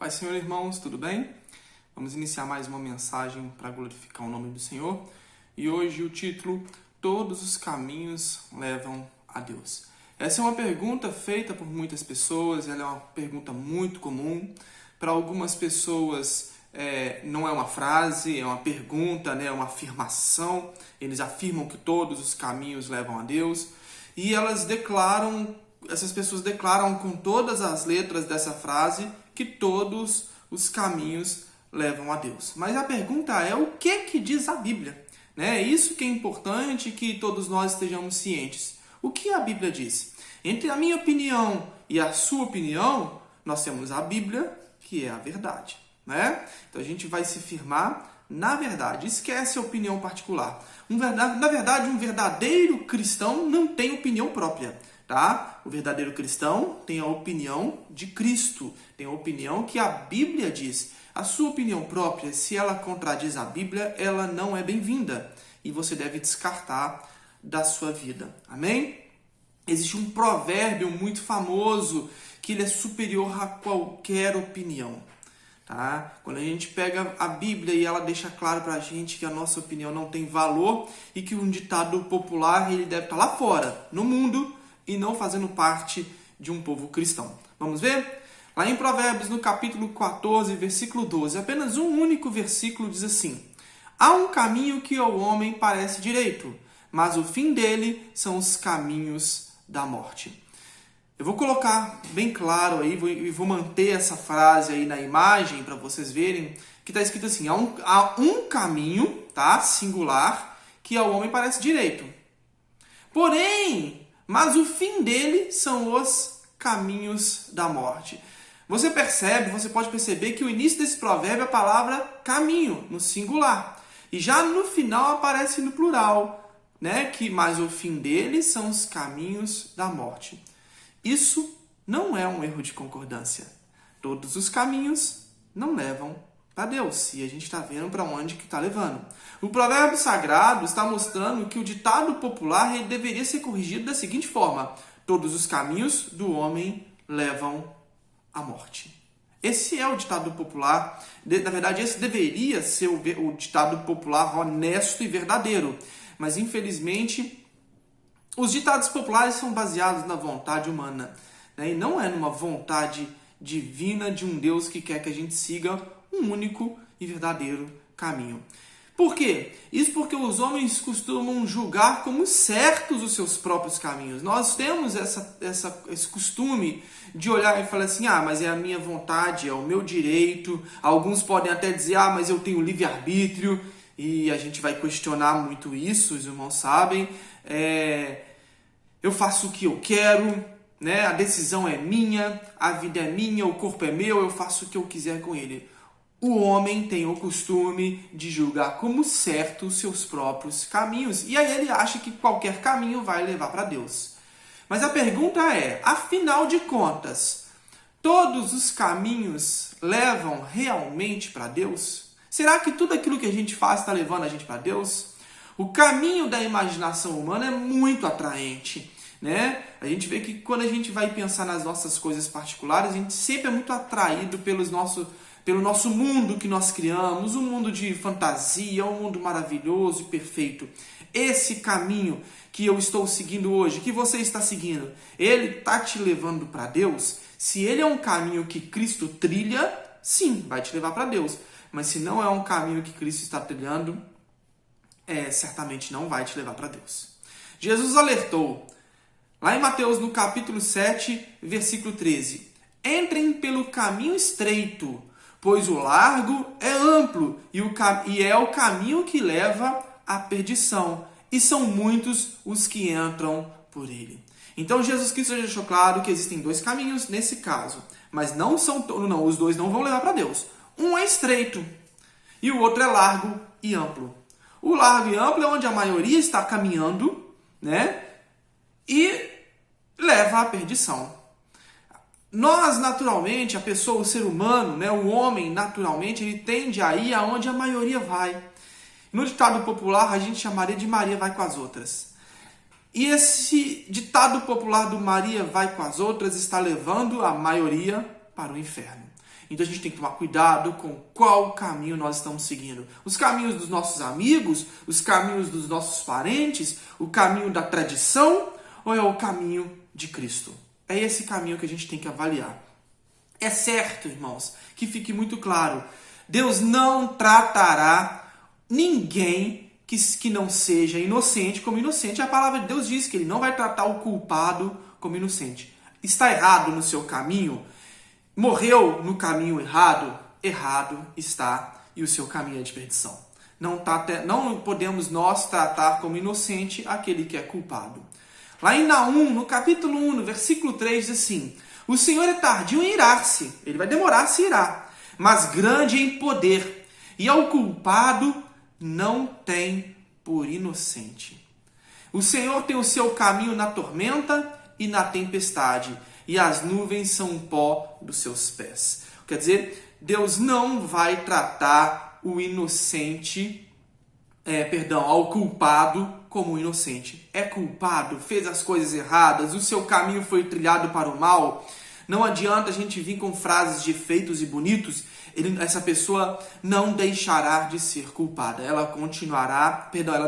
Pai, Senhor, irmãos, tudo bem? Vamos iniciar mais uma mensagem para glorificar o nome do Senhor. E hoje o título, Todos os caminhos levam a Deus. Essa é uma pergunta feita por muitas pessoas, ela é uma pergunta muito comum. Para algumas pessoas não é uma frase, é uma pergunta, é uma afirmação. Eles afirmam que todos os caminhos levam a Deus. E essas pessoas declaram com todas as letras dessa frase que todos os caminhos levam a Deus. Mas a pergunta é o que diz a Bíblia? É isso que é importante que todos nós estejamos cientes. O que a Bíblia diz? Entre a minha opinião e a sua opinião, nós temos a Bíblia, que é a verdade. Então a gente vai se firmar na verdade. Esquece a opinião particular. Na verdade, um verdadeiro cristão não tem opinião própria. O verdadeiro cristão tem a opinião de Cristo, tem a opinião que a Bíblia diz. A sua opinião própria, se ela contradiz a Bíblia, ela não é bem-vinda e você deve descartar da sua vida. Amém? Existe um provérbio muito famoso que ele é superior a qualquer opinião. Quando a gente pega a Bíblia e ela deixa claro para a gente que a nossa opinião não tem valor e que um ditado popular ele deve estar lá fora, no mundo, e não fazendo parte de um povo cristão. Vamos ver? Lá em Provérbios, no capítulo 14, versículo 12, apenas um único versículo diz assim: há um caminho que ao homem parece direito, mas o fim dele são os caminhos da morte. Eu vou colocar bem claro aí, vou manter essa frase aí na imagem para vocês verem, que está escrito assim: há um caminho, singular, que ao homem parece direito. Porém, mas o fim dele são os caminhos da morte. Você pode perceber que o início desse provérbio é a palavra caminho, no singular. E já no final aparece no plural, mas o fim dele são os caminhos da morte. Isso não é um erro de concordância. Todos os caminhos não levam para Deus. E a gente está vendo para onde que está levando. O provérbio sagrado está mostrando que o ditado popular ele deveria ser corrigido da seguinte forma: todos os caminhos do homem levam à morte. Esse é o ditado popular. Na verdade, esse deveria ser o ditado popular honesto e verdadeiro. Mas, infelizmente, os ditados populares são baseados na vontade humana. E não é numa vontade divina de um Deus que quer que a gente siga um único e verdadeiro caminho. Por quê? Isso porque os homens costumam julgar como certos os seus próprios caminhos. Nós temos esse costume de olhar e falar assim: mas é a minha vontade, é o meu direito. Alguns podem até dizer: mas eu tenho livre-arbítrio. E a gente vai questionar muito isso, os irmãos sabem. Eu faço o que eu quero, a decisão é minha, a vida é minha, o corpo é meu, eu faço o que eu quiser com ele. O homem tem o costume de julgar como certo os seus próprios caminhos. E aí ele acha que qualquer caminho vai levar para Deus. Mas a pergunta é, afinal de contas, todos os caminhos levam realmente para Deus? Será que tudo aquilo que a gente faz está levando a gente para Deus? O caminho da imaginação humana é muito atraente. A gente vê que quando a gente vai pensar nas nossas coisas particulares, a gente sempre é muito atraído pelo nosso mundo que nós criamos, um mundo de fantasia, um mundo maravilhoso e perfeito. Esse caminho que eu estou seguindo hoje, que você está seguindo, ele está te levando para Deus? Se ele é um caminho que Cristo trilha, sim, vai te levar para Deus. Mas se não é um caminho que Cristo está trilhando, certamente não vai te levar para Deus. Jesus alertou, lá em Mateus, no capítulo 7, versículo 13: entrem pelo caminho estreito, pois o largo é amplo e é o caminho que leva à perdição, e são muitos os que entram por ele. Então Jesus Cristo já deixou claro que existem dois caminhos nesse caso, mas os dois não vão levar para Deus. Um é estreito e o outro é largo e amplo. O largo e amplo é onde a maioria está caminhando, e leva à perdição. Nós, naturalmente, o ser humano, o homem, naturalmente, ele tende a ir aonde a maioria vai. No ditado popular, a gente chamaria de Maria vai com as outras. E esse ditado popular do Maria vai com as outras está levando a maioria para o inferno. Então a gente tem que tomar cuidado com qual caminho nós estamos seguindo. Os caminhos dos nossos amigos, os caminhos dos nossos parentes, o caminho da tradição ou é o caminho de Cristo? É esse caminho que a gente tem que avaliar. É certo, irmãos, que fique muito claro. Deus não tratará ninguém que não seja inocente como inocente. A palavra de Deus diz que ele não vai tratar o culpado como inocente. Está errado no seu caminho? Morreu no caminho errado? Errado está e o seu caminho é de perdição. Não podemos nós tratar como inocente aquele que é culpado. Lá em Naum, no capítulo 1, no versículo 3, diz assim: o Senhor é tardio em irar-se, ele vai demorar a se irar, mas grande em poder, e ao culpado não tem por inocente. O Senhor tem o seu caminho na tormenta e na tempestade, e as nuvens são o pó dos seus pés. Quer dizer, Deus não vai tratar o inocente, ao culpado como inocente. É culpado, fez as coisas erradas, o seu caminho foi trilhado para o mal. Não adianta a gente vir com frases de efeitos e bonitos. Essa pessoa não deixará de ser culpada. Ela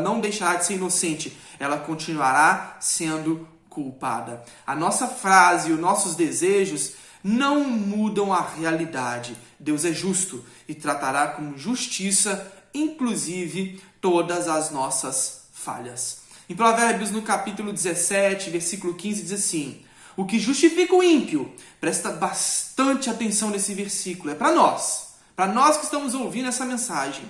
não deixará de ser inocente. Ela continuará sendo culpada. A nossa frase e os nossos desejos não mudam a realidade. Deus é justo e tratará com justiça, inclusive, todas as nossas falhas. Em Provérbios, no capítulo 17, versículo 15, diz assim: o que justifica o ímpio, presta bastante atenção nesse versículo, é para nós que estamos ouvindo essa mensagem.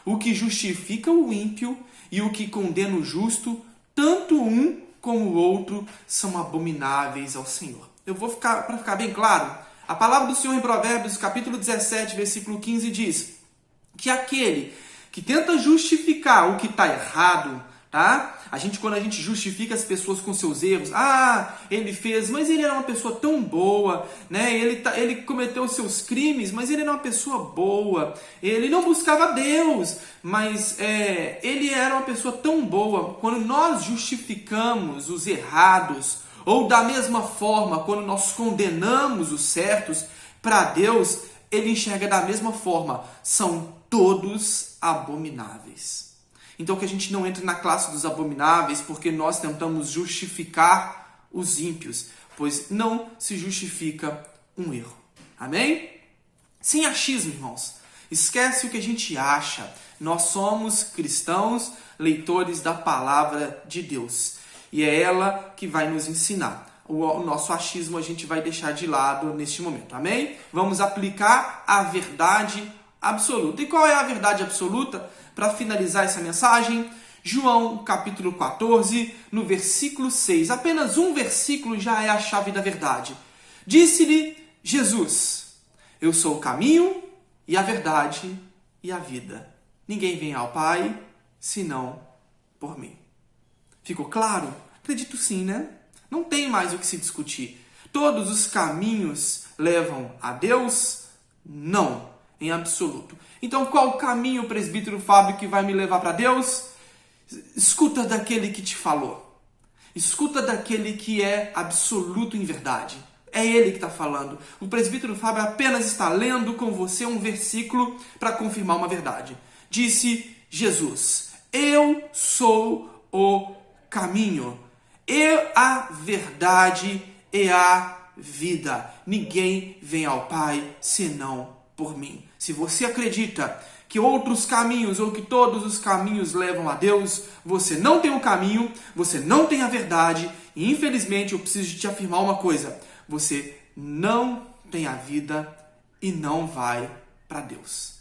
O que justifica o ímpio e o que condena o justo, tanto um como o outro são abomináveis ao Senhor. Para ficar bem claro, a palavra do Senhor em Provérbios, capítulo 17, versículo 15, diz que aquele que tenta justificar o que está errado, tá? Quando a gente justifica as pessoas com seus erros, ele fez, mas ele era uma pessoa tão boa, né? Ele cometeu seus crimes, mas ele era uma pessoa boa. Ele não buscava Deus, mas ele era uma pessoa tão boa. Quando nós justificamos os errados, ou da mesma forma, quando nós condenamos os certos, para Deus, ele enxerga da mesma forma. São todos abomináveis. Então que a gente não entre na classe dos abomináveis, porque nós tentamos justificar os ímpios, pois não se justifica um erro. Amém? Sem achismo, irmãos. Esquece o que a gente acha. Nós somos cristãos, leitores da palavra de Deus. E é ela que vai nos ensinar. O nosso achismo a gente vai deixar de lado neste momento. Amém? Vamos aplicar a verdade absoluta. E qual é a verdade absoluta? Para finalizar essa mensagem, João, capítulo 14, no versículo 6. Apenas um versículo já é a chave da verdade. Disse-lhe Jesus: eu sou o caminho e a verdade e a vida. Ninguém vem ao Pai senão por mim. Ficou claro? Acredito sim, né? Não tem mais o que se discutir. Todos os caminhos levam a Deus? Não, em absoluto. Então, qual o caminho, presbítero Fábio, que vai me levar para Deus? Escuta daquele que te falou. Escuta daquele que é absoluto em verdade. É ele que está falando. O presbítero Fábio apenas está lendo com você um versículo para confirmar uma verdade. Disse Jesus: eu sou o caminho, a verdade e a vida. Ninguém vem ao Pai senão por mim. Se você acredita que outros caminhos ou que todos os caminhos levam a Deus, você não tem o caminho, você não tem a verdade e, infelizmente, eu preciso te afirmar uma coisa: você não tem a vida e não vai para Deus.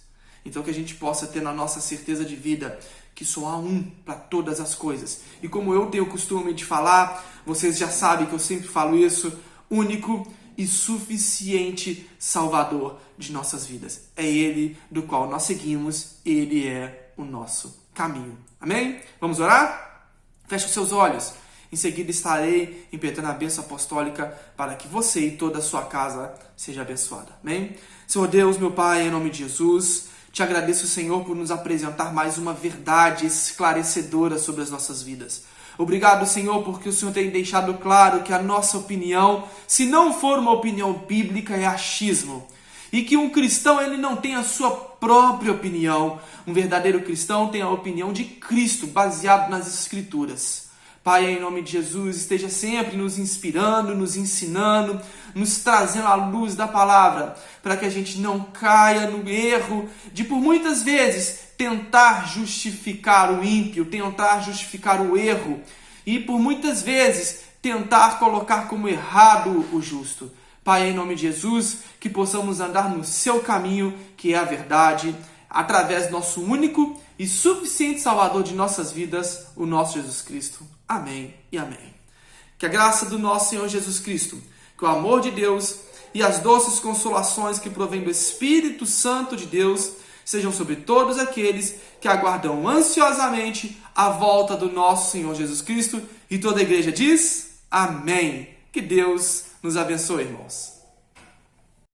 Então que a gente possa ter na nossa certeza de vida que só há um para todas as coisas. E como eu tenho o costume de falar, vocês já sabem que eu sempre falo isso, único e suficiente Salvador de nossas vidas. É Ele do qual nós seguimos, Ele é o nosso caminho. Amém? Vamos orar? Feche os seus olhos. Em seguida estarei impetrando a bênção apostólica para que você e toda a sua casa seja abençoada. Amém? Senhor Deus, meu Pai, em nome de Jesus, te agradeço, Senhor, por nos apresentar mais uma verdade esclarecedora sobre as nossas vidas. Obrigado, Senhor, porque o Senhor tem deixado claro que a nossa opinião, se não for uma opinião bíblica, é achismo. E que um cristão, ele não tem a sua própria opinião. Um verdadeiro cristão tem a opinião de Cristo, baseado nas Escrituras. Pai, em nome de Jesus, esteja sempre nos inspirando, nos ensinando, nos trazendo a luz da palavra, para que a gente não caia no erro de, por muitas vezes, tentar justificar o ímpio, tentar justificar o erro e, por muitas vezes, tentar colocar como errado o justo. Pai, em nome de Jesus, que possamos andar no seu caminho, que é a verdade, através do nosso único e suficiente Salvador de nossas vidas, o nosso Jesus Cristo. Amém e amém. Que a graça do nosso Senhor Jesus Cristo, que o amor de Deus e as doces consolações que provêm do Espírito Santo de Deus sejam sobre todos aqueles que aguardam ansiosamente a volta do nosso Senhor Jesus Cristo. E toda a igreja diz: amém. Que Deus nos abençoe, irmãos.